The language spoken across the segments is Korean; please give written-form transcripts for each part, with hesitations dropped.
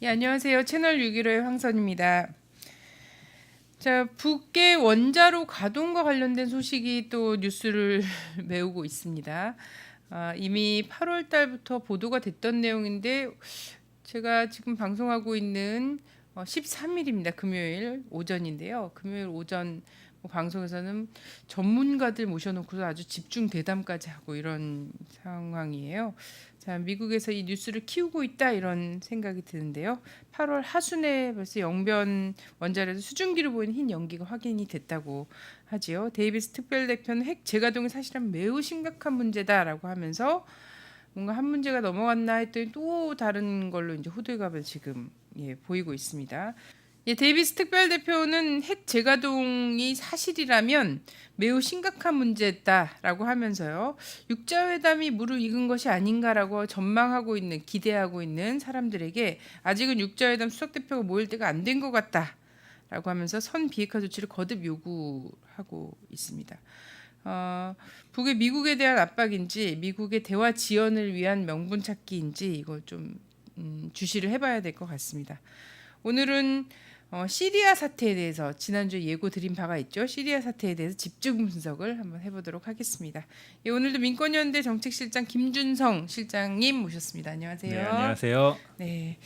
예, 안녕하세요. 채널 615의 황선입니다. 자, 북의 원자로 가동과 관련된 소식이 또 뉴스를 메우고 있습니다. 이미 8월 달부터 보도가 됐던 내용인데 제가 지금 방송하고 있는 13일입니다. 금요일 오전인데요. 금요일 오전 방송에서는 전문가들 모셔놓고서 아주 집중 대담까지 하고 이런 상황이에요. 자, 미국에서 이 뉴스를 키우고 있다 이런 생각이 드는데요. 8월 하순에 벌써 영변 원자로에서 수증기로 보이는 흰 연기가 확인이 됐다고 하지요. 데이비스 특별대표는 핵 재가동이 사실은 매우 심각한 문제다라고 하면서 뭔가 한 문제가 넘어갔나 했더니 또 다른 걸로 이제 호들갑을 지금 보이고 있습니다. 데이비스 특별대표는 핵 재가동이 사실이라면 매우 심각한 문제다라고 하면서요. 육자회담이 무르익은 것이 아닌가라고 전망하고 있는 기대하고 있는 사람들에게 아직은 육자회담 수석대표가 모일 때가 안 된 것 같다라고 하면서 선 비핵화 조치를 거듭 요구하고 있습니다. 북의 미국에 대한 압박인지 미국의 대화 지연을 위한 명분 찾기인지 이걸 좀 주시를 해봐야 될 것 같습니다. 오늘은 시리아 사태에 대해서 지난주에 예고 드린 바가 있죠. 시리아 사태에 대해서 집중 분석을 한번 해보도록 하겠습니다. 예, 오늘도 민권연대 정책실장 김준성 실장님 모셨습니다. 안녕하세요. 네, 안녕하세요. 네,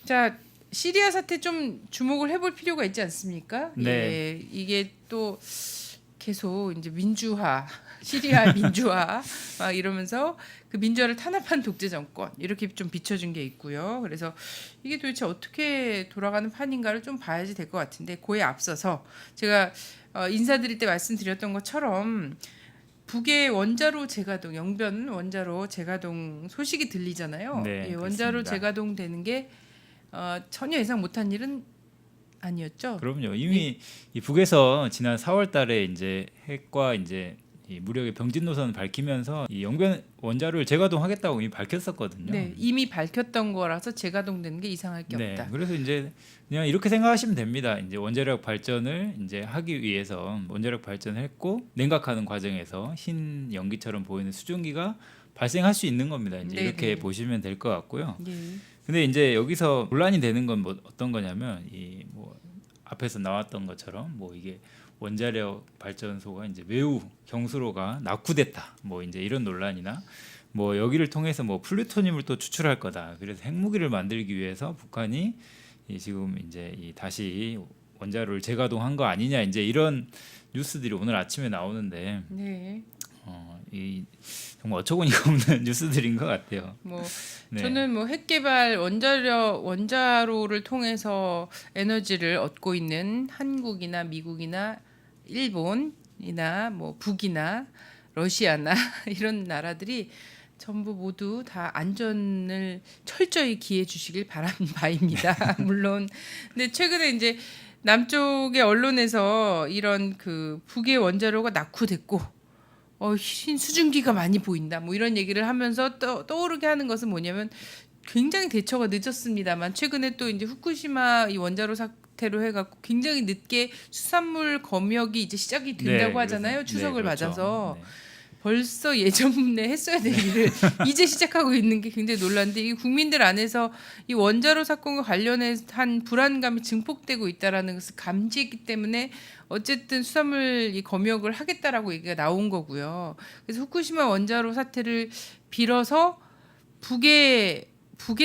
자 시리아 사태 좀 주목을 해볼 필요가 있지 않습니까? 네. 예, 이게 또 계속 이제 민주화, 시리아 민주화 막 이러면서 그 민주화를 탄압한 독재 정권 이렇게 좀 비춰준 게 있고요. 그래서 이게 도대체 어떻게 돌아가는 판인가를 좀 봐야지 될 것 같은데 그에 앞서서 제가 인사드릴 때 말씀드렸던 것처럼 북의 원자로 재가동, 영변 원자로 재가동 소식이 들리잖아요. 네, 예, 원자로 그렇습니다. 재가동 되는 게 전혀 예상 못한 일은 아니었죠. 그럼요. 이미 이 북에서 지난 4월 달에 이제 핵과 이제 이 무력의 병진 노선을 밝히면서 이 영변 원자로를 재가동하겠다고 이미 밝혔었거든요. 네, 이미 밝혔던 거라서 재가동되는 게 이상할 게 네, 없다. 그래서 이제 그냥 이렇게 생각하시면 됩니다. 이제 원자력 발전을 이제 하기 위해서 원자력 발전을 했고 냉각하는 과정에서 흰 연기처럼 보이는 수증기가 발생할 수 있는 겁니다. 이제 네, 이렇게 네. 보시면 될 것 같고요. 예. 근데 이제 여기서 논란이 되는 건 뭐 어떤 거냐면 이 뭐 앞에서 나왔던 것처럼 뭐 이게 원자력 발전소가 이제 매우 경수로가 낙후됐다. 뭐 이제 이런 논란이나 뭐 여기를 통해서 뭐 플루토늄을 또 추출할 거다. 그래서 핵무기를 만들기 위해서 북한이 이 지금 이제 이 다시 원자로를 재가동한 거 아니냐. 이제 이런 뉴스들이 오늘 아침에 나오는데 네. 이 정말 어처구니가 없는 뉴스들인 것 같아요. 뭐 네. 저는 뭐 핵개발 원자로를 통해서 에너지를 얻고 있는 한국이나 미국이나 일본이나 뭐 북이나 러시아나 이런 나라들이 전부 모두 다 안전을 철저히 기해 주시길 바라는 바입니다. 물론 근데 최근에 이제 남쪽의 언론에서 이런 그 북의 원자로가 낙후됐고 흰 수증기가 많이 보인다. 뭐 이런 얘기를 하면서 떠오르게 하는 것은 뭐냐면 굉장히 대처가 늦었습니다만 최근에 또 이제 후쿠시마 이 원자로 사태로 해갖고 굉장히 늦게 수산물 검역이 이제 시작이 된다고 네, 하잖아요. 그래서, 추석을 네, 그렇죠. 맞아서 네. 벌써 예전에 했어야 될 일을 이제 시작하고 있는 게 굉장히 놀란데 이 국민들 안에서 이 원자로 사건과 관련한 불안감이 증폭되고 있다라는 것을 감지했기 때문에 어쨌든 수산물 이 검역을 하겠다라고 얘기가 나온 거고요. 그래서 후쿠시마 원자로 사태를 빌어서 북에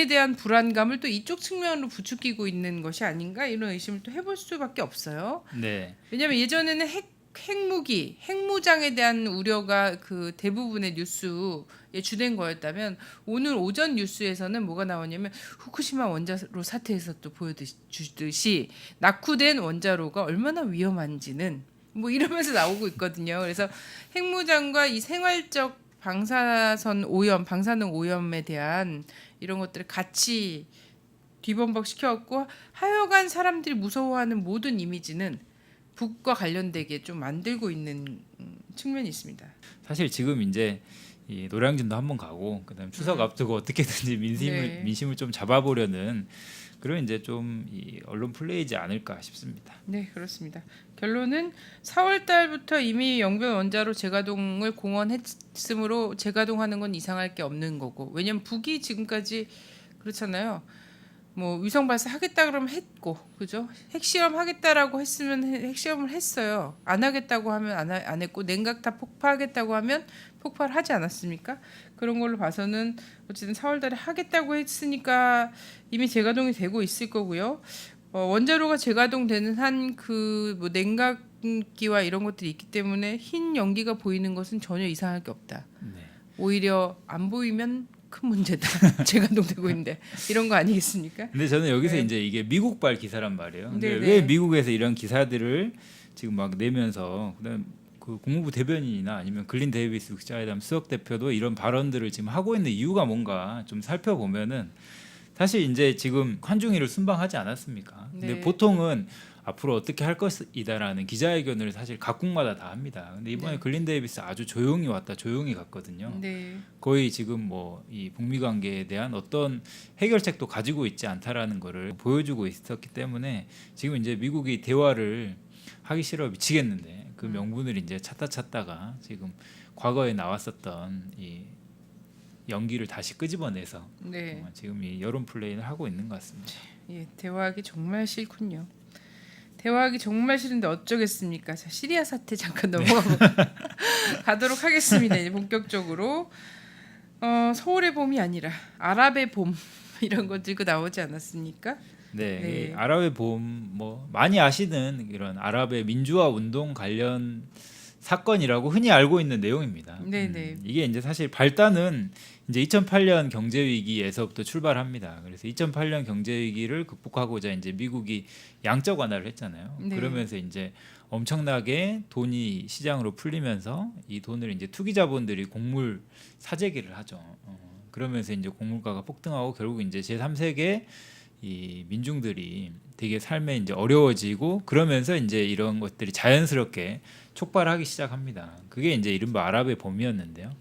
대한 불안감을 또 이쪽 측면으로 부추기고 있는 것이 아닌가 이런 의심을 또 해볼 수밖에 없어요. 네. 왜냐하면 예전에는 핵무기, 핵무장에 대한 우려가 그 대부분의 뉴스의 주된 거였다면 오늘 오전 뉴스에서는 뭐가 나오냐면 후쿠시마 원자로 사태에서 또 보여주듯이 낙후된 원자로가 얼마나 위험한지는 뭐 이러면서 나오고 있거든요. 그래서 핵무장과 이 생활적 방사선 오염, 방사능 오염에 대한 이런 것들을 같이 뒤범벅 시켜갖고 하여간 사람들이 무서워하는 모든 이미지는 북과 관련되게 좀 만들고 있는 측면이 있습니다. 사실 지금 이제 이 노량진도 한번 가고 그다음 추석 앞두고 어떻게든지 민심을 좀 잡아보려는 그런 이제 좀 이 언론 플레이지 않을까 싶습니다. 네, 그렇습니다. 결론은 4월 달부터 이미 영변 원자로 재가동을 공언했으므로 재가동하는 건 이상할 게 없는 거고 왜냐면 북이 지금까지 그렇잖아요. 뭐 위성 발사하겠다 그러면 했고, 그죠? 핵실험 하겠다라고 했으면 핵실험을 했어요. 안 하겠다고 하면 안 했고, 냉각탑 폭파하겠다고 하면 폭발하지 않았습니까? 그런 걸로 봐서는 어쨌든 4월달에 하겠다고 했으니까 이미 재가동이 되고 있을 거고요. 원자로가 재가동되는 한 그 뭐 냉각기와 이런 것들이 있기 때문에 흰 연기가 보이는 것은 전혀 이상할 게 없다. 네. 오히려 안 보이면 큰 문제다. 재가동되고 있는데 이런 거 아니겠습니까? 근데 저는 여기서 네. 이제 이게 미국발 기사란 말이에요. 근데 네, 왜 네. 미국에서 이런 기사들을 지금 막 내면서 그다음 그 국무부 대변인이나 아니면 글린 데이비스 국제회담 수석 대표도 이런 발언들을 지금 하고 있는 이유가 뭔가 좀 살펴보면은 사실 이제 지금 환중일을 순방하지 않았습니까? 근데 네. 보통은 앞으로 어떻게 할 것이다라는 기자회견을 사실 각국마다 다 합니다. 근데 이번에 네. 글린 데이비스 아주 조용히 왔다 조용히 갔거든요. 네. 거의 지금 뭐 이 북미 관계에 대한 어떤 해결책도 가지고 있지 않다라는 거를 보여주고 있었기 때문에 지금 이제 미국이 대화를 하기 싫어 미치겠는데 그 명분을 이제 찾다가 지금 과거에 나왔었던 이 연기를 다시 끄집어내서 네. 지금 이 여론 플레이를 하고 있는 것 같습니다. 예, 대화하기 정말 싫군요. 대화하기 정말 싫은데 어쩌겠습니까? 자, 시리아 사태 잠깐 가도록 하겠습니다. 이제 본격적으로 서울의 봄이 아니라 아랍의 봄 이런 거 들고 나오지 않았습니까? 네, 네. 이 아랍의 봄 뭐 많이 아시는 이런 아랍의 민주화 운동 관련 사건이라고 흔히 알고 있는 내용입니다. 네네. 이게 이제 사실 발단은 이제 2008년 경제 위기에서부터 출발합니다. 그래서 2008년 경제 위기를 극복하고자 이제 미국이 양적 완화를 했잖아요. 네. 그러면서 이제 엄청나게 돈이 시장으로 풀리면서 이 돈을 이제 투기 자본들이 곡물 사재기를 하죠. 그러면서 이제 곡물가가 폭등하고 결국 이제 제3세계 이 민중들이 되게 삶에 이제 어려워지고 그러면서 이제 이런 것들이 자연스럽게 촉발하기 시작합니다. 그게 이제 이른바 아랍의 봄이었는데요.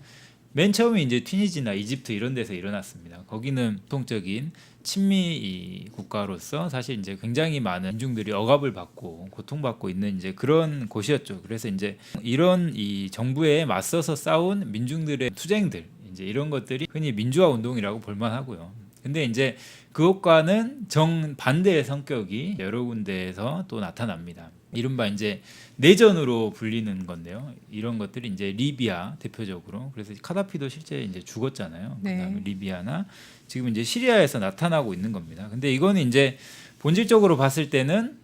맨 처음에 이제 튀니지나 이집트 이런 데서 일어났습니다. 거기는 보통적인 친미 이 국가로서 사실 이제 굉장히 많은 민중들이 억압을 받고 고통받고 있는 이제 그런 곳이었죠. 그래서 이제 이런 이 정부에 맞서서 싸운 민중들의 투쟁들 이제 이런 것들이 흔히 민주화 운동이라고 볼만하고요. 근데 이제 그것과는 정반대의 성격이 여러 군데에서 또 나타납니다. 이른바 이제 내전으로 불리는 건데요. 이런 것들이 이제 리비아 대표적으로 그래서 카다피도 실제 이제 죽었잖아요. 네. 그다음에 리비아나 지금 이제 시리아에서 나타나고 있는 겁니다. 근데 이거는 이제 본질적으로 봤을 때는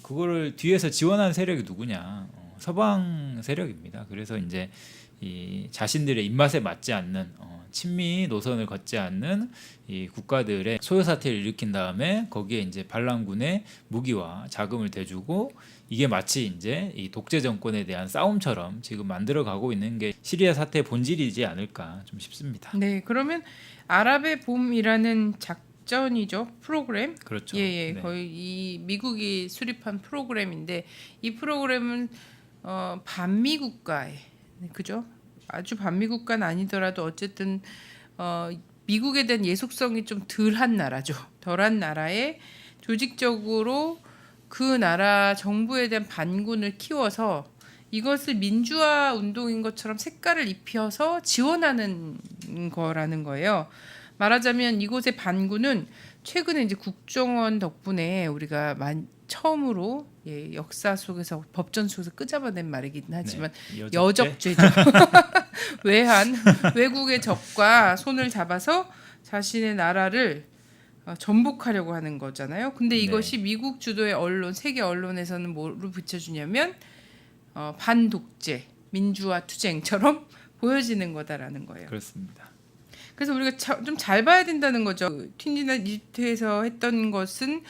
그거를 뒤에서 지원하는 세력이 누구냐? 서방 세력입니다. 그래서 이제 이 자신들의 입맛에 맞지 않는 친미 노선을 걷지 않는 이 국가들의 소요 사태를 일으킨 다음에 거기에 이제 반란군의 무기와 자금을 대주고 이게 마치 이제 이 독재 정권에 대한 싸움처럼 지금 만들어가고 있는 게 시리아 사태의 본질이지 않을까 좀 싶습니다. 네. 그러면 아랍의 봄이라는 작전이죠. 프로그램. 그렇죠. 예. 네. 거의 이 미국이 수립한 프로그램인데 이 프로그램은 반미 국가에 그죠? 아주 반미 국가는 아니더라도 어쨌든 미국에 대한 예속성이 좀 덜한 나라죠. 덜한 나라에 조직적으로 그 나라 정부에 대한 반군을 키워서 이것을 민주화 운동인 것처럼 색깔을 입혀서 지원하는 거라는 거예요. 말하자면 이곳의 반군은 최근에 이제 국정원 덕분에 우리가 처음으로 역사 속에서 법전 속에서 끄잡아낸 말이긴 하지만 네, 여적죄죠. 외국의 적과 손을 잡아서 자신의 나라를 전복하려고 하는 거잖아요. 근데 이것이 미국 주도의 언론, 세계 언론에서는 뭐로 비춰주냐면 반독재, 민주화 투쟁처럼 보여지는 거다라는 거예요. 그렇습니다. 그래서 우리가 좀 잘 봐야 된다는 거죠. 튀니지나 이집트에서 했던 것은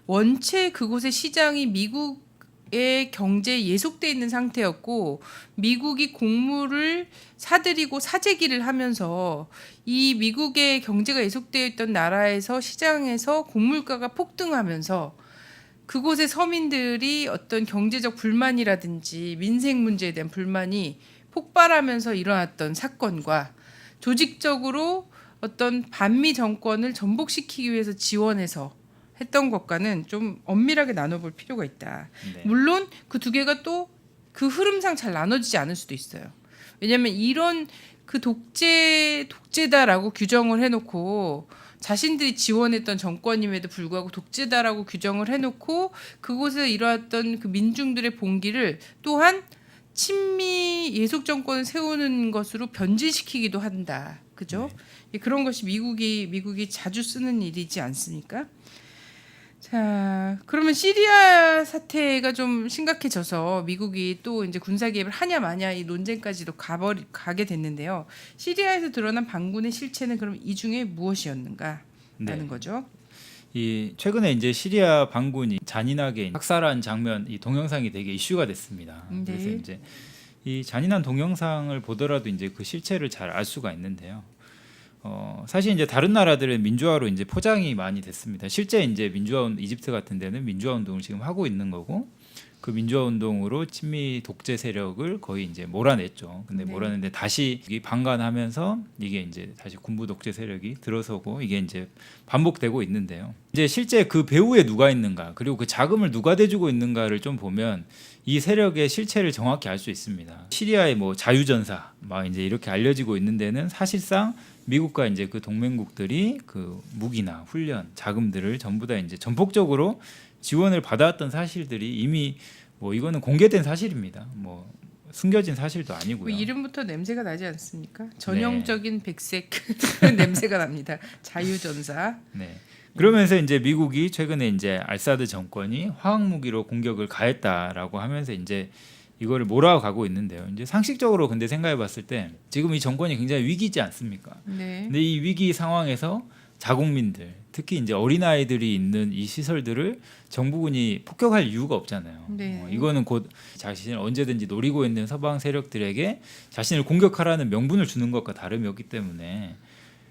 원체 그곳의 시장이 미국의 경제에 예속돼 있는 상태였고 미국이 곡물을 사들이고 사재기를 하면서 이 미국의 경제가 예속되어 있던 나라에서 시장에서 곡물가가 폭등하면서 그곳의 서민들이 어떤 경제적 불만이라든지 민생 문제에 대한 불만이 폭발하면서 일어났던 사건과 조직적으로 어떤 반미 정권을 전복시키기 위해서 지원해서 했던 것과는 좀 엄밀하게 나눠볼 필요가 있다. 네. 물론 그 두 개가 또 그 흐름상 잘 나눠지지 않을 수도 있어요. 왜냐하면 이런 그 독재다라고 규정을 해놓고 자신들이 지원했던 정권임에도 불구하고 독재다라고 규정을 해놓고 그곳에 일어났던 그 민중들의 봉기를 또한 친미 예속 정권을 세우는 것으로 변질시키기도 한다. 그죠? 그런 것이 미국이 자주 쓰는 일이지 않습니까? 자, 그러면 시리아 사태가 좀 심각해져서 미국이 또 이제 군사 개입을 하냐 마냐 이 논쟁까지도 가게 됐는데요. 시리아에서 드러난 반군의 실체는 그럼 이 중에 무엇이었는가라는 네. 거죠. 이 최근에 이제 시리아 반군이 잔인하게 학살한 장면, 이 동영상이 되게 이슈가 됐습니다. 네. 그래서 이제 이 잔인한 동영상을 보더라도 이제 그 실체를 잘 알 수가 있는데요. 사실 이제 다른 나라들은 민주화로 이제 포장이 많이 됐습니다. 실제 이제 이집트 같은 데는 민주화 운동을 지금 하고 있는 거고, 그 민주화 운동으로 친미 독재 세력을 거의 이제 몰아냈죠. 근데 네. 몰아냈는데 다시 방관하면서 이게 이제 다시 군부 독재 세력이 들어서고 이게 이제 반복되고 있는데요. 이제 실제 그 배후에 누가 있는가, 그리고 그 자금을 누가 대주고 있는가를 좀 보면 이 세력의 실체를 정확히 알 수 있습니다. 시리아의 뭐 자유전사 막 이제 이렇게 알려지고 있는 데는 사실상 미국과 이제 그 동맹국들이 그 무기나 훈련, 자금들을 전부 다 이제 전폭적으로 지원을 받아왔던 사실들이 이미 뭐 이거는 공개된 사실입니다. 뭐 숨겨진 사실도 아니고요. 뭐 이름부터 냄새가 나지 않습니까? 전형적인 백색 냄새가 납니다. 자유전사. 네. 그러면서 이제 미국이 최근에 이제 알사드 정권이 화학 무기로 공격을 가했다라고 하면서 이제 이거를 몰아가고 있는데요. 이제 상식적으로 근데 생각해봤을 때 지금 이 정권이 굉장히 위기지 않습니까? 네. 근데 이 위기 상황에서 자국민들, 특히 이제 어린 아이들이 있는 이 시설들을 정부군이 폭격할 이유가 없잖아요. 네. 이거는 곧 자신을 언제든지 노리고 있는 서방 세력들에게 자신을 공격하라는 명분을 주는 것과 다름이 없기 때문에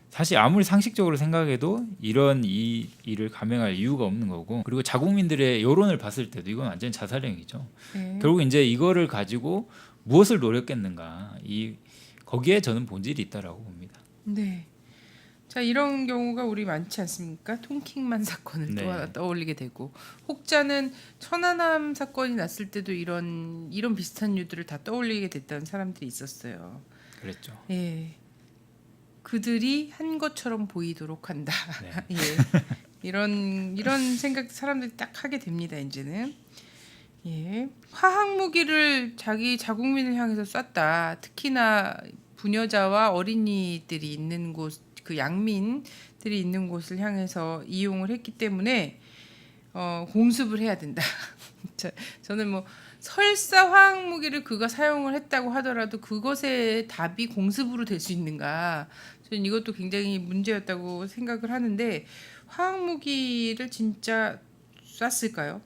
사실 아무리 상식적으로 생각해도 이런 이 일을 감행할 이유가 없는 거고, 그리고 자국민들의 여론을 봤을 때도 이건 완전 자살행위죠. 네. 결국 이제 이거를 가지고 무엇을 노렸겠는가, 거기에 저는 본질이 있다라고 봅니다. 네. 자, 이런 경우가 우리 많지 않습니까? 통킹만 사건을 네. 또 하나 떠올리게 되고, 혹자는 천안함 사건이 났을 때도 이런 비슷한 유들을 다 떠올리게 됐던 사람들이 있었어요. 그랬죠. 예. 그들이 한 것처럼 보이도록 한다. 네. 예. 이런 생각 사람들이 딱 하게 됩니다. 이제는. 예. 화학 무기를 자기 자국민을 향해서 쐈다. 특히나 부녀자와 어린이들이 있는 곳, 그 양민들이 있는 곳을 향해서 이용을 했기 때문에 공습을 해야 된다. 저는 뭐 설사 화학 무기를 그가 사용을 했다고 하더라도 그것의 답이 공습으로 될 수 있는가? 저는 이것도 굉장히 문제였다고 생각을 하는데, 화학 무기를 진짜 쐈을까요?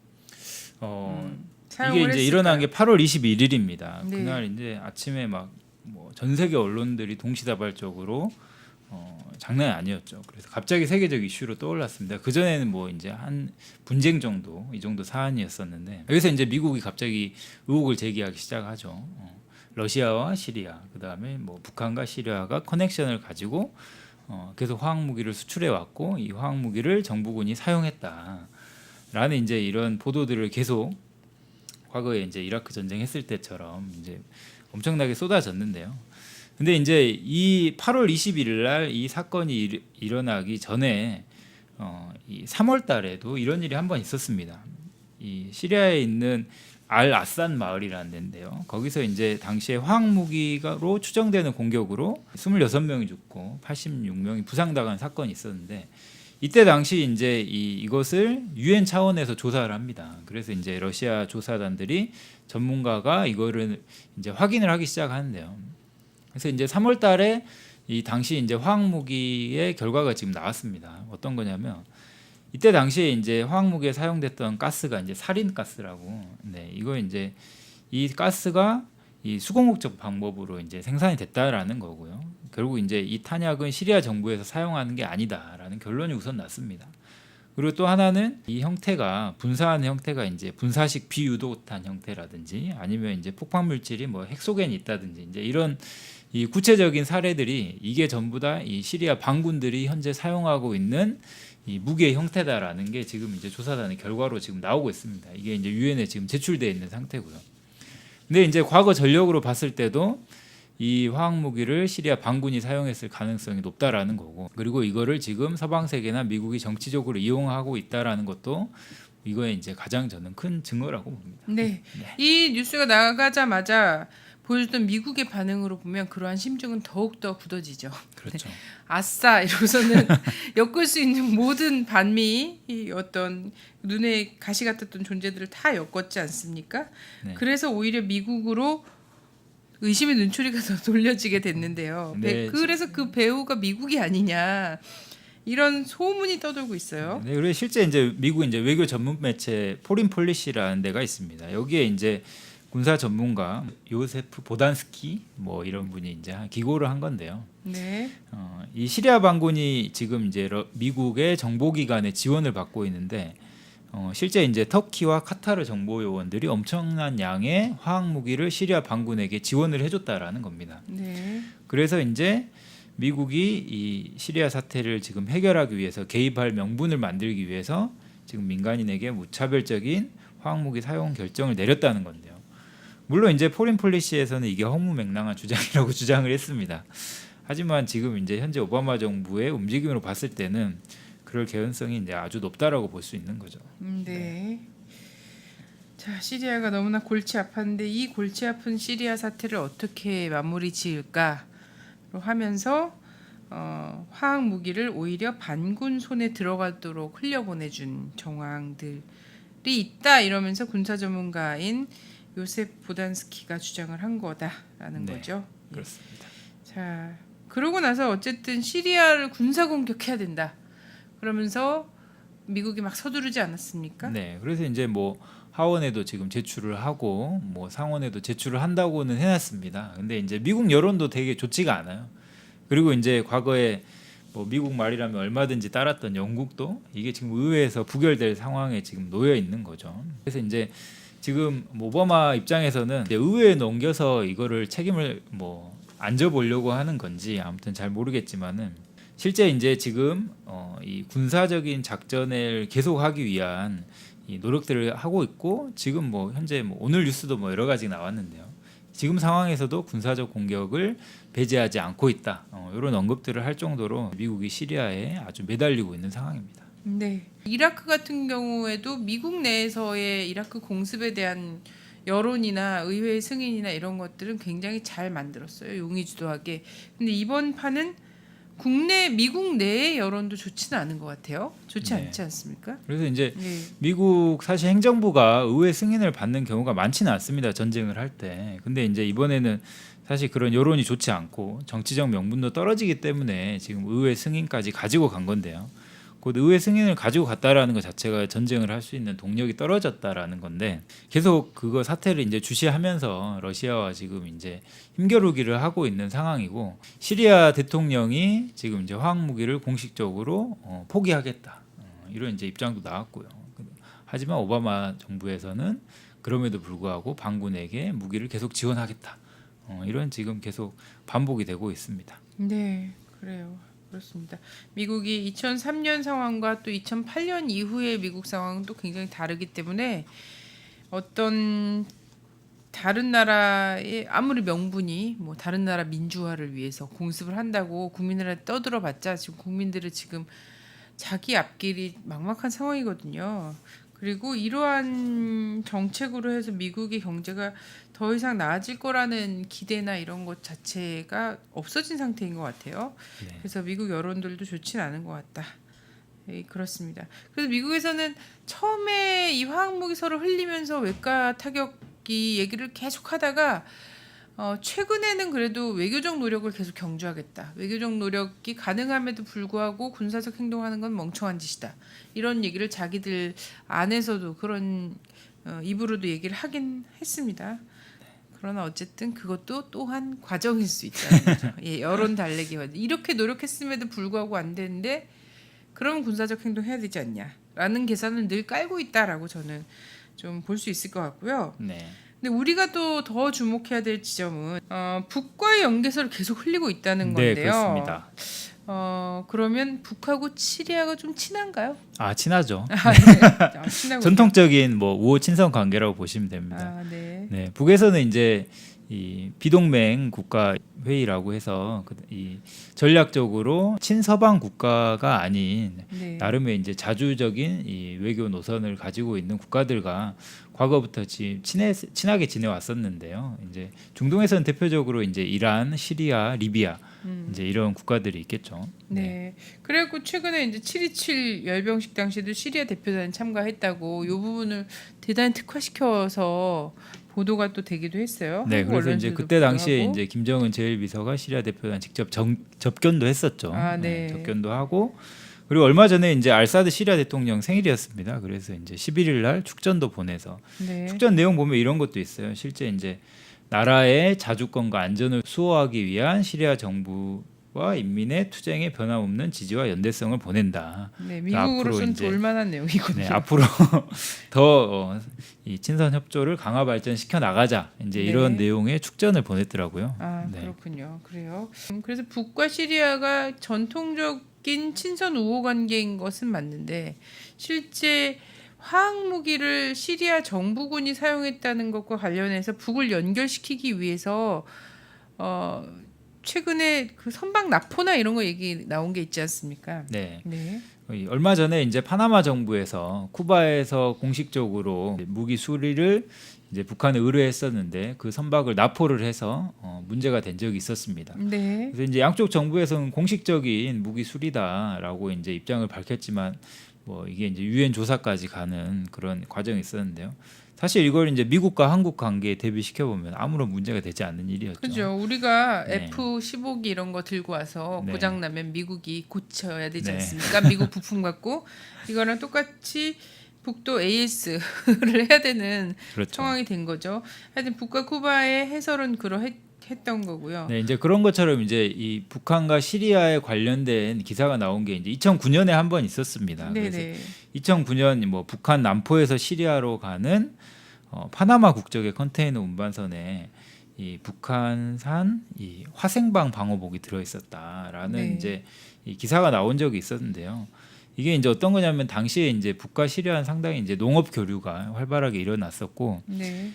이게 이제 일어난 게 8월 21일입니다. 네. 그날 이제 아침에 막 뭐 전 세계 언론들이 동시다발적으로 장난이 아니었죠. 그래서 갑자기 세계적 이슈로 떠올랐습니다. 그 전에는 뭐 이제 한 분쟁 정도, 이 정도 사안이었었는데, 여기서 이제 미국이 갑자기 의혹을 제기하기 시작하죠. 러시아와 시리아, 그 다음에 뭐 북한과 시리아가 커넥션을 가지고 계속 화학 무기를 수출해 왔고, 이 화학 무기를 정부군이 사용했다라는 이제 이런 보도들을 계속 과거에 이제 이라크 전쟁 했을 때처럼 이제 엄청나게 쏟아졌는데요. 근데 이제 이 8월 21일 날 이 사건이 일어나기 전에 이 3월 달에도 이런 일이 한 번 있었습니다. 이 시리아에 있는 알 아산 마을이라는 데인데요. 거기서 이제 당시에 화학 무기로 추정되는 공격으로 26명이 죽고 86명이 부상당한 사건이 있었는데, 이때 당시 이제 이것을 유엔 차원에서 조사를 합니다. 그래서 이제 러시아 조사단들이 전문가가 이거를 이제 확인을 하기 시작하는데요. 그래서 이제 3월 달에 이 당시 이제 화학 무기의 결과가 지금 나왔습니다. 어떤 거냐면, 이때 당시에 이제 화학 무기에 사용됐던 가스가 이제 살인 가스라고. 네, 이거 이제 이 가스가 이 수공 목적 방법으로 이제 생산이 됐다라는 거고요. 결국 이제 이 탄약은 시리아 정부에서 사용하는 게 아니다라는 결론이 우선 났습니다. 그리고 또 하나는 이 형태가 분사하는 형태가 이제 분사식 비유도탄 형태라든지 아니면 이제 폭발 물질이 뭐 핵소겐이 있다든지 이제 이런 이 구체적인 사례들이 이게 전부 다 이 시리아 반군들이 현재 사용하고 있는 이 무기의 형태다라는 게 지금 이제 조사단의 결과로 지금 나오고 있습니다. 이게 이제 유엔에 지금 제출되어 있는 상태고요. 근데 이제 과거 전력으로 봤을 때도 이 화학 무기를 시리아 반군이 사용했을 가능성이 높다라는 거고, 그리고 이거를 지금 서방 세계나 미국이 정치적으로 이용하고 있다라는 것도 이거에 이제 가장 저는 큰 증거라고 봅니다. 네. 이 뉴스가 나가자마자 보여줬던 미국의 반응으로 보면 그러한 심증은 더욱더 굳어지죠. 그렇죠. 아싸 이러고서는 엮을 수 있는 모든 반미 이 어떤 눈에 가시 같았던 존재들을 다 엮었지 않습니까? 네. 그래서 오히려 미국으로 의심의 눈초리가 더 돌려지게 됐는데요. 네. 그래서 그 배우가 미국이 아니냐 이런 소문이 떠돌고 있어요. 네, 그리고 실제 이제 미국 이제 외교 전문 매체 포린 폴리시라는 데가 있습니다. 여기에 이제 군사 전문가 요세프 보단스키 뭐 이런 분이 이제 기고를 한 건데요. 네. 이 시리아 반군이 지금 이제 미국의 정보기관의 지원을 받고 있는데 실제 이제 터키와 카타르 정보 요원들이 엄청난 양의 화학 무기를 시리아 반군에게 지원을 해줬다라는 겁니다. 네. 그래서 이제 미국이 이 시리아 사태를 지금 해결하기 위해서 개입할 명분을 만들기 위해서 지금 민간인에게 무차별적인 화학 무기 사용 결정을 내렸다는 건데요. 물론 이제 포린 폴리시에서는 이게 허무맹랑한 주장이라고 주장을 했습니다. 하지만 지금 이제 현재 오바마 정부의 움직임으로 봤을 때는 그럴 개연성이 이제 아주 높다라고 볼 수 있는 거죠. 네. 자, 시리아가 너무나 골치 아팠는데 이 골치 아픈 시리아 사태를 어떻게 마무리 지을까로 하면서 화학 무기를 오히려 반군 손에 들어가도록 흘려보내준 정황들이 있다 이러면서 군사 전문가인 요셉 보단스키가 주장을 한 거다라는 네, 거죠. 그렇습니다. 자, 그러고 나서 어쨌든 시리아를 군사 공격해야 된다. 그러면서 미국이 막 서두르지 않았습니까? 네, 그래서 이제 뭐 하원에도 지금 제출을 하고 뭐 상원에도 제출을 한다고는 해놨습니다. 근데 이제 미국 여론도 되게 좋지가 않아요. 그리고 이제 과거에 뭐 미국 말이라면 얼마든지 따랐던 영국도 이게 지금 의회에서 부결될 상황에 지금 놓여 있는 거죠. 그래서 이제 지금 오바마 입장에서는 이제 의회에 넘겨서 이거를 책임을 뭐 안져보려고 하는 건지 아무튼 잘 모르겠지만은 실제 이제 지금 이 군사적인 작전을 계속하기 위한 이 노력들을 하고 있고 지금 뭐 현재 뭐 오늘 뉴스도 뭐 여러 가지 나왔는데요. 지금 상황에서도 군사적 공격을 배제하지 않고 있다. 이런 언급들을 할 정도로 미국이 시리아에 아주 매달리고 있는 상황입니다. 네. 이라크 같은 경우에도 미국 내에서의 이라크 공습에 대한 여론이나 의회 승인이나 이런 것들은 굉장히 잘 만들었어요. 용의주도하게. 근데 이번 판은 미국 내의 여론도 좋지는 않은 것 같아요. 좋지 네. 않지 않습니까? 그래서 이제 네. 미국 사실 행정부가 의회 승인을 받는 경우가 많지는 않습니다. 전쟁을 할 때. 근데 이제 이번에는 사실 그런 여론이 좋지 않고 정치적 명분도 떨어지기 때문에 지금 의회 승인까지 가지고 간 건데요. 곧 의회 승인을 가지고 갔다라는 것 자체가 전쟁을 할 수 있는 동력이 떨어졌다라는 건데 계속 그거 사태를 이제 주시하면서 러시아와 지금 이제 힘겨루기를 하고 있는 상황이고 시리아 대통령이 지금 이제 화학 무기를 공식적으로 포기하겠다 이런 이제 입장도 나왔고요. 하지만 오바마 정부에서는 그럼에도 불구하고 반군에게 무기를 계속 지원하겠다 이런 지금 계속 반복이 되고 있습니다. 네, 그래요. 그렇습니다. 미국이 2003년 상황과 또 2008년 이후의 미국 상황도 굉장히 다르기 때문에 어떤 다른 나라의 아무리 명분이 뭐 다른 나라 민주화를 위해서 공습을 한다고 국민들한테 떠들어봤자 지금 국민들은 지금 자기 앞길이 막막한 상황이거든요. 그리고 이러한 정책으로 해서 미국의 경제가 더 이상 나아질 거라는 기대나 이런 것 자체가 없어진 상태인 것 같아요. 네. 그래서 미국 여론들도 좋지는 않은 것 같다. 예, 그렇습니다. 그래서 미국에서는 처음에 이 화학무기 서로 흘리면서 외과 타격이 얘기를 계속하다가 최근에는 그래도 외교적 노력을 계속 경주하겠다. 외교적 노력이 가능함에도 불구하고 군사적 행동하는 건 멍청한 짓이다. 이런 얘기를 자기들 안에서도 그런 입으로도 얘기를 하긴 했습니다. 그러나 어쨌든 그것도 또한 과정일 수 있다는 거죠. 예, 여론 달래기 이렇게 노력했음에도 불구하고 안 되는데 그러면 군사적 행동해야 되지 않냐라는 계산을 늘 깔고 있다라고 저는 좀 볼 수 있을 것 같고요. 네. 근데 우리가 또 더 주목해야 될 지점은 북과의 연계선을 계속 흘리고 있다는 건데요. 네, 그렇습니다. 그러면 북하고 시리아가 좀 친한가요? 친하죠. 네. 친하고 전통적인 뭐 우호 친선 관계라고 보시면 됩니다. 네. 네, 북에서는 이제 이 비동맹 국가 회의라고 해서 이 전략적으로 친서방 국가가 아닌 네. 나름의 이제 자주적인 이 외교 노선을 가지고 있는 국가들과 과거부터 친하게 지내왔었는데요. 이제 중동에서는 대표적으로 이제 이란, 시리아, 리비아 이제 이런 국가들이 있겠죠. 네. 그리고 최근에 이제 7.27 열병식 당시에도 시리아 대표단 참가했다고 이 부분을 대단히 특화시켜서 보도가 또 되기도 했어요. 네, 한국 그래서 이제 언론들도 그때 당시에 보도하고. 이제 김정은 제1비서가 시리아 대표단 직접 접견도 했었죠. 아, 네. 접견도 하고 그리고 얼마 전에 이제 알사드 시리아 대통령 생일이었습니다. 그래서 이제 11일 날 축전도 보내서 네. 축전 내용 보면 이런 것도 있어요. 실제 이제 나라의 자주권과 안전을 수호하기 위한 시리아 정부와 인민의 투쟁에 변함없는 지지와 연대성을 보낸다. 네, 앞으로 미국으로서는 이제 돌만한 내용이거든요. 네, 앞으로 더 이 친선 협조를 강화 발전시켜 나가자. 이제 네. 이런 내용의 축전을 보냈더라고요. 아, 네. 그렇군요. 그래요. 그래서 북과 시리아가 전통적인 친선 우호 관계인 것은 맞는데 실제 화학 무기를 시리아 정부군이 사용했다는 것과 관련해서 북을 연결시키기 위해서 최근에 그 선박 납포나 이런 거 얘기 나온 게 있지 않습니까? 네. 네. 얼마 전에 이제 파나마 정부에서 쿠바에서 공식적으로 무기 수리를 이제 북한에 의뢰했었는데 그 선박을 납포를 해서 문제가 된 적이 있었습니다. 네. 그래서 이제 양쪽 정부에서는 공식적인 무기 수리다라고 이제 입장을 밝혔지만 뭐 이게 이제 유엔 조사까지 가는 그런 과정이 있었는데요. 사실 이걸 이제 미국과 한국 관계에 대비시켜 보면 아무런 문제가 되지 않는 일이었죠. 그죠. 우리가 네. F-15기 이런 거 들고 와서 네. 고장 나면 미국이 고쳐야 되지 네. 않습니까? 미국 부품 갖고 이거랑 똑같이 북도 AS를 해야 되는 그렇죠. 상황이 된 거죠. 하여튼 북과 쿠바의 해설은 했던 거고요. 네, 이제 그런 것처럼 이제 이 북한과 시리아에 관련된 기사가 나온 게 이제 2009년에 한 번 있었습니다. 그래서 네네. 2009년 뭐 북한 남포에서 시리아로 가는 파나마 국적의 컨테이너 운반선에 이 북한산 이 화생방 방호복이 들어 있었다라는 네. 이제 이 기사가 나온 적이 있었는데요. 이게 이제 어떤 거냐면 당시에 이제 북과 시리아는 상당히 이제 농업 교류가 활발하게 일어났었고 네.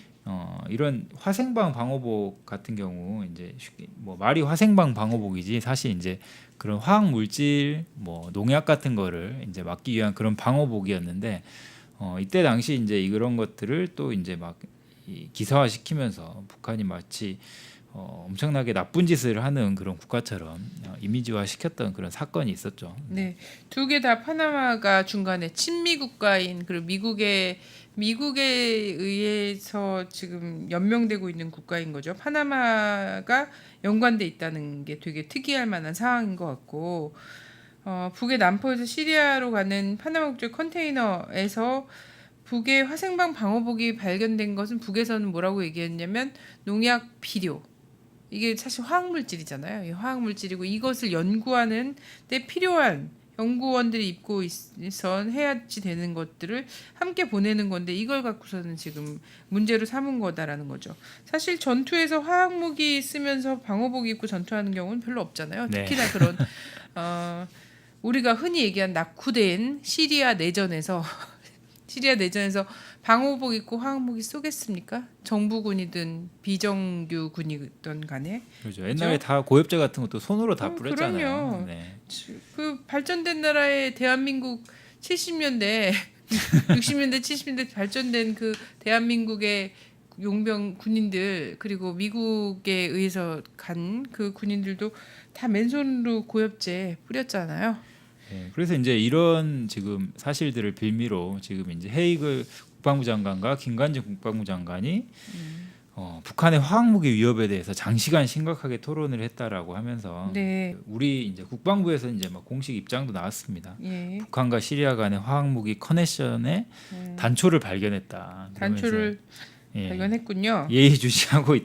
이런 화생방 방호복 같은 경우 이제 쉽게 뭐 말이 화생방 방호복이지 사실 이제 그런 화학 물질 뭐 농약 같은 거를 이제 막기 위한 그런 방호복이었는데 이때 당시 이제 이런 것들을 또 이제 막 기사화 시키면서 북한이 마치 엄청나게 나쁜 짓을 하는 그런 국가처럼 이미지화 시켰던 그런 사건이 있었죠. 네. 두 개 다 파나마가 중간에 친미 국가인 그리고 미국에 의해서 지금 연명되고 있는 국가인 거죠. 파나마가 연관돼 있다는 게 되게 특이할 만한 상황인 것 같고 북의 남포에서 시리아로 가는 파나마 국적 컨테이너에서 북의 화생방 방호복이 발견된 것은 북에서는 뭐라고 얘기했냐면 농약 비료. 이게 사실 화학물질이잖아요. 이 화학물질이고 이것을 연구하는 데 필요한 연구원들이 입고 있선 해야지 되는 것들을 함께 보내는 건데 이걸 갖고서는 지금 문제로 삼은 거다라는 거죠. 사실 전투에서 화학무기 쓰면서 방호복 입고 전투하는 경우는 별로 없잖아요. 네. 특히나 그런 우리가 흔히 얘기한 낙후된 시리아 내전에서 방호복 입고 화학무기 쏘겠습니까? 정부군이든 비정규군이든 간에. 그렇죠. 옛날에 다 고엽제 같은 것도 손으로 다 뿌렸잖아요. 그럼요. 네. 그 발전된 나라의 대한민국 70년대, 60년대, 70년대 발전된 그 대한민국의 용병 군인들 그리고 미국에 의해서 간 그 군인들도 다 맨손으로 고엽제 뿌렸잖아요. 네, 그래서 이제 이런 지금 사실들을 빌미로 지금 이제 헤이글 국방부 장관과 김관진 국방부 장관이 북한의 화학무기 위협에 대해서 장시간 심각하게 토론을 했다라고 하면서 네. 우리 이제 국방부에서 이제 막 공식 입장도 나왔습니다. 예. 북한과 시리아 간의 화학무기 커넥션에 단초를 발견했다. 단초를 예, 발견했군요. 예의주시하고 네.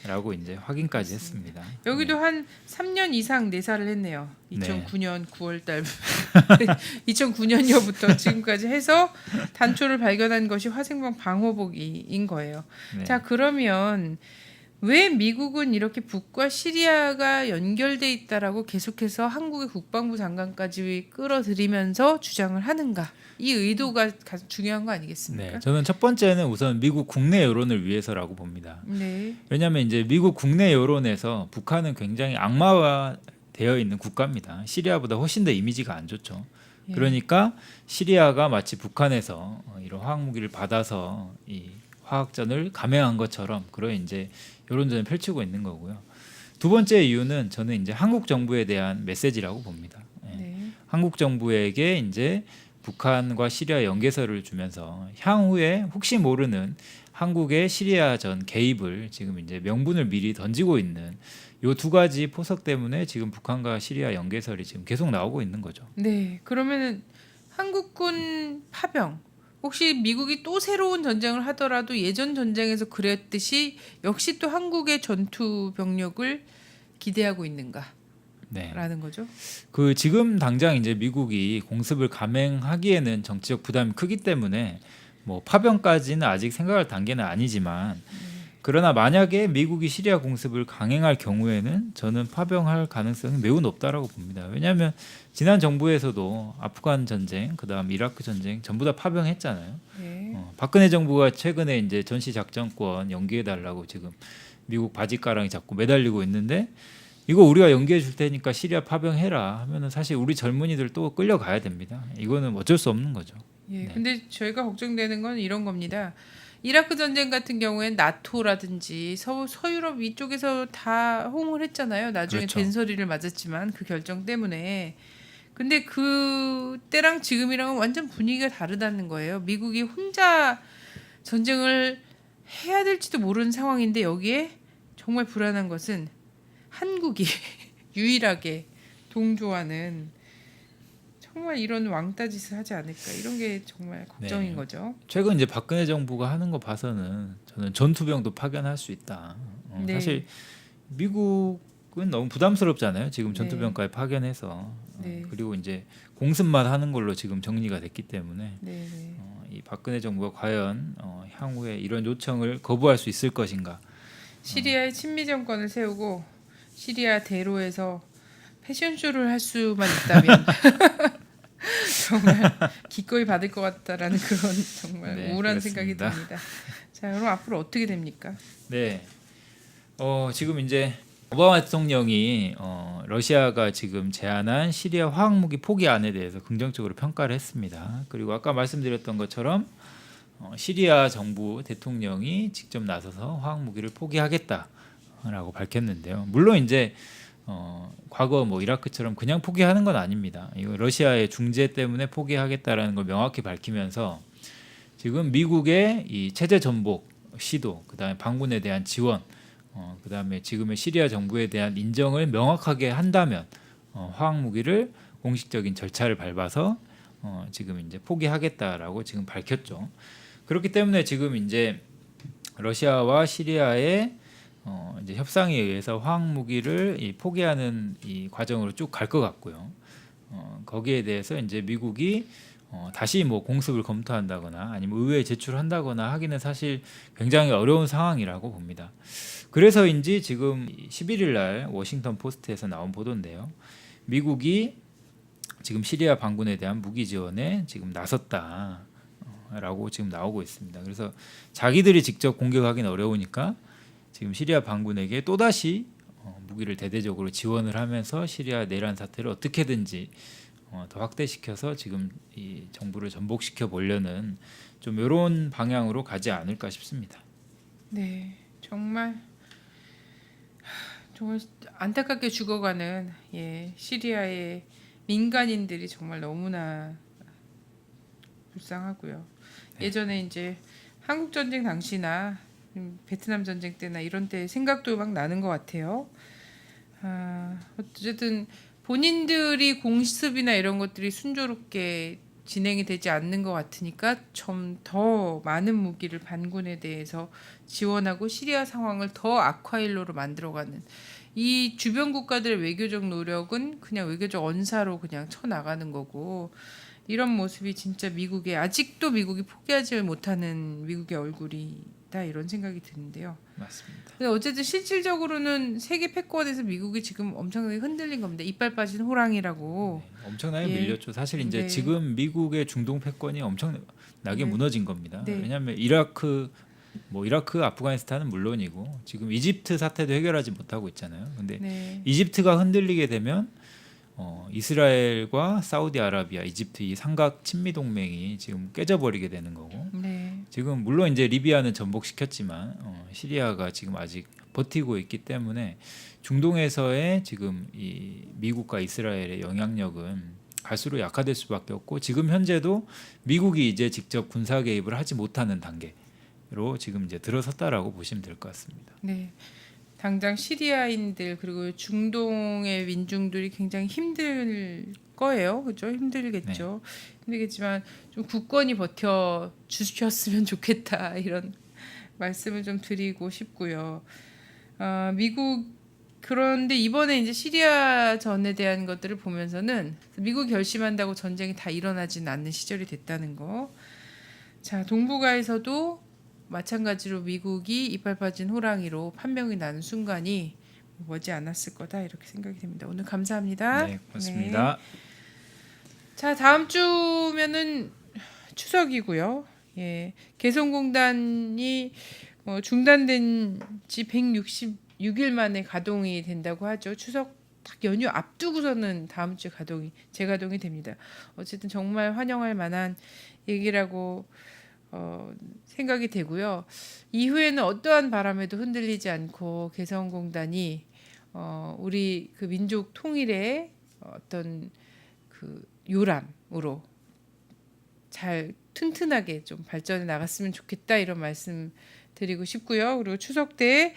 있다라고 이제 확인까지 했습니다. 여기도 한 3년 이상 내사를 했네요. 네. 2009년 9월달 2009년여부터 지금까지 해서 단초를 발견한 것이 화생방 방호복인 거예요. 네. 자 그러면 왜 미국은 이렇게 북과 시리아가 연결돼 있다라고 계속해서 한국의 국방부 장관까지 끌어들이면서 주장을 하는가? 이 의도가 가장 중요한 거 아니겠습니까? 네, 저는 첫 번째는 우선 미국 국내 여론을 위해서라고 봅니다. 네, 왜냐하면 이제 미국 국내 여론에서 북한은 굉장히 악마화되어 있는 국가입니다. 시리아보다 훨씬 더 이미지가 안 좋죠. 예. 그러니까 시리아가 마치 북한에서 이런 화학 무기를 받아서 이 화학전을 감행한 것처럼 그런 이제 여론전을 펼치고 있는 거고요. 두 번째 이유는 저는 이제 한국 정부에 대한 메시지라고 봅니다. 예. 네, 한국 정부에게 이제 북한과 시리아 연계설을 주면서 향후에 혹시 모르는 한국의 시리아전 개입을 지금 이제 명분을 미리 던지고 있는 요 두 가지 포석 때문에 지금 북한과 시리아 연계설이 지금 계속 나오고 있는 거죠. 네. 그러면은 한국군 파병 혹시 미국이 또 새로운 전쟁을 하더라도 예전 전쟁에서 그랬듯이 역시 또 한국의 전투 병력을 기대하고 있는가라는 네. 거죠. 그 지금 당장 이제 미국이 공습을 감행하기에는 정치적 부담이 크기 때문에 뭐 파병까지는 아직 생각할 단계는 아니지만 그러나 만약에 미국이 시리아 공습을 강행할 경우에는 저는 파병할 가능성이 매우 높다라고 봅니다. 왜냐하면 지난 정부에서도 아프간 전쟁, 그다음 이라크 전쟁 전부 다 파병했잖아요. 네. 박근혜 정부가 최근에 이제 전시 작전권 연기해 달라고 지금 미국 바지가랑이 자꾸 매달리고 있는데 이거 우리가 연기해 줄 테니까 시리아 파병해라 하면은 사실 우리 젊은이들 또 끌려가야 됩니다. 이거는 어쩔 수 없는 거죠. 예. 네. 근데 저희가 걱정되는 건 이런 겁니다. 이라크 전쟁 같은 경우엔 나토라든지 서유럽 위쪽에서 다 호응을 했잖아요. 나중에 그렇죠. 된소리를 맞았지만 그 결정 때문에. 근데 그때랑 지금이랑은 완전 분위기가 다르다는 거예요. 미국이 혼자 전쟁을 해야 될지도 모르는 상황인데 여기에 정말 불안한 것은 한국이 유일하게 동조하는 정말 이런 왕따 짓을 하지 않을까 이런 게 정말 걱정인 네. 거죠. 최근 이제 박근혜 정부가 하는 거 봐서는 저는 전투병도 파견할 수 있다. 네. 사실 미국은 너무 부담스럽잖아요. 지금 네. 전투병까지 파견해서 네. 그리고 이제 공습만 하는 걸로 지금 정리가 됐기 때문에 네, 네. 이 박근혜 정부가 과연 향후에 이런 요청을 거부할 수 있을 것인가? 시리아에 친미 정권을 세우고 시리아 대로에서 패션쇼를 할 수만 있다면 정말 기꺼이 받을 것 같다라는 그런 정말 네, 우울한 그렇습니다. 생각이 듭니다. 자, 그럼 앞으로 어떻게 됩니까? 네. 지금 이제 오바마 대통령이 러시아가 지금 제안한 시리아 화학무기 포기안에 대해서 긍정적으로 평가를 했습니다. 그리고 아까 말씀드렸던 것처럼 시리아 정부 대통령이 직접 나서서 화학무기를 포기하겠다라고 밝혔는데요. 물론 이제 과거 뭐 이라크처럼 그냥 포기하는 건 아닙니다. 이거 러시아의 중재 때문에 포기하겠다라는 걸 명확히 밝히면서 지금 미국의 이 체제 전복 시도, 그다음에 반군에 대한 지원, 그다음에 지금의 시리아 정부에 대한 인정을 명확하게 한다면 화학 무기를 공식적인 절차를 밟아서 지금 이제 포기하겠다라고 지금 밝혔죠. 그렇기 때문에 지금 이제 러시아와 시리아의 이제 협상에 의해서 화학 무기를 포기하는 이 과정으로 쭉 갈 것 같고요. 거기에 대해서 이제 미국이 다시 뭐 공습을 검토한다거나 아니면 의회에 제출한다거나 하기는 사실 굉장히 어려운 상황이라고 봅니다. 그래서인지 지금 11일 날 워싱턴 포스트에서 나온 보도인데요. 미국이 지금 시리아 반군에 대한 무기 지원에 지금 나섰다라고 지금 나오고 있습니다. 그래서 자기들이 직접 공격하기는 어려우니까 지금 시리아 반군에게 또다시 무기를 대대적으로 지원을 하면서 시리아 내란 사태를 어떻게든지 더 확대시켜서 지금 이 정부를 전복시켜 보려는 좀 이런 방향으로 가지 않을까 싶습니다. 네, 정말 안타깝게 죽어가는 시리아의 민간인들이 정말 너무나 불쌍하고요. 네. 예전에 이제 한국 전쟁 당시나 베트남 전쟁 때나 이런 때 생각도 막 나는 것 같아요. 어쨌든 본인들이 공습이나 이런 것들이 순조롭게 진행이 되지 않는 것 같으니까 좀 더 많은 무기를 반군에 대해서 지원하고 시리아 상황을 더 악화일로로 만들어가는 이 주변 국가들의 외교적 노력은 그냥 외교적 언사로 그냥 쳐나가는 거고 이런 모습이 진짜 아직도 미국이 포기하지 못하는 미국의 얼굴이 좋겠다 이런 생각이 드는데요. 맞습니다. 근데 어쨌든 실질적으로는 세계 패권에서 미국이 지금 엄청나게 흔들린 겁니다. 이빨 빠진 호랑이라고. 엄청나게 예. 밀렸죠. 사실 이제 네. 지금 미국의 중동 패권이 엄청나게 네. 무너진 겁니다. 네. 왜냐하면 이라크, 아프가니스탄은 물론이고 지금 이집트 사태도 해결하지 못하고 있잖아요. 근데 네. 이집트가 흔들리게 되면 이스라엘과 사우디아라비아, 이집트 이 삼각 친미 동맹이 지금 깨져버리게 되는 거고, 네. 지금 물론 이제 리비아는 전복시켰지만 시리아가 지금 아직 버티고 있기 때문에 중동에서의 지금 이 미국과 이스라엘의 영향력은 갈수록 약화될 수밖에 없고, 지금 현재도 미국이 이제 직접 군사 개입을 하지 못하는 단계로 지금 이제 들어섰다라고 보시면 될 것 같습니다. 네. 당장 시리아인들 그리고 중동의 민중들이 굉장히 힘들 거예요. 그렇죠? 힘들겠죠. 힘들겠지만 좀 굳건히 버텨 주셨으면 좋겠다 이런 말씀을 좀 드리고 싶고요. 미국 그런데 이번에 이제 시리아 전에 대한 것들을 보면서는 미국이 결심한다고 전쟁이 다 일어나지는 않는 시절이 됐다는 거. 자, 동북아에서도 마찬가지로 미국이 이빨 빠진 호랑이로 판명이 나는 순간이 머지 않았을 거다 이렇게 생각이 됩니다. 오늘 감사합니다. 네, 고맙습니다. 자, 다음 주면은 추석이고요. 예, 개성공단이 중단된 지 166일 만에 가동이 된다고 하죠. 추석 딱 연휴 앞두고서는 다음 주에 재가동이 됩니다. 어쨌든 정말 환영할 만한 얘기라고 생각이 되고요. 이후에는 어떠한 바람에도 흔들리지 않고 개성공단이 우리 그 민족 통일의 어떤 그 요람으로 잘 튼튼하게 좀 발전해 나갔으면 좋겠다 이런 말씀 드리고 싶고요. 그리고 추석 때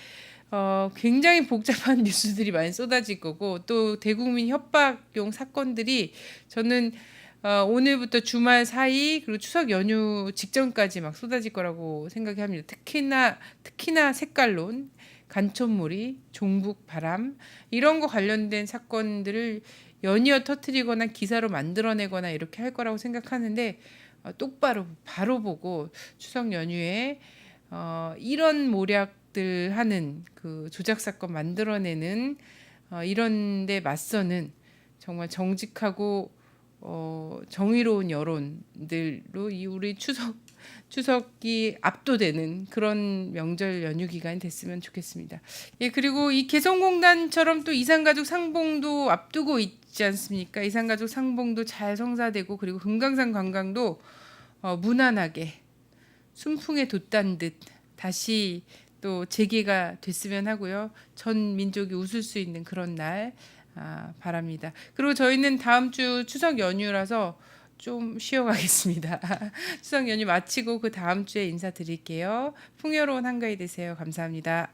굉장히 복잡한 뉴스들이 많이 쏟아질 거고 또 대국민 협박용 사건들이 저는 오늘부터 주말 사이 그리고 추석 연휴 직전까지 막 쏟아질 거라고 생각이 합니다. 특히나 색깔론, 간첩몰이, 종북 바람 이런 거 관련된 사건들을 연이어 터뜨리거나 기사로 만들어내거나 이렇게 할 거라고 생각하는데 똑바로 바로 보고 추석 연휴에 이런 모략들 하는 그 조작 사건 만들어내는 이런 데 맞서는 정말 정직하고 정의로운 여론들로 이 우리 추석이 압도되는 그런 명절 연휴 기간이 됐으면 좋겠습니다. 예, 그리고 이 개성공단처럼 또 이산가족 상봉도 앞두고 있지 않습니까? 이산가족 상봉도 잘 성사되고 그리고 금강산 관광도 무난하게 순풍에 돛단 듯 다시 또 재개가 됐으면 하고요. 전 민족이 웃을 수 있는 그런 날 바랍니다. 그리고 저희는 다음 주 추석 연휴라서 좀 쉬어가겠습니다. 추석 연휴 마치고 그 다음 주에 인사드릴게요. 풍요로운 한가위 되세요. 감사합니다.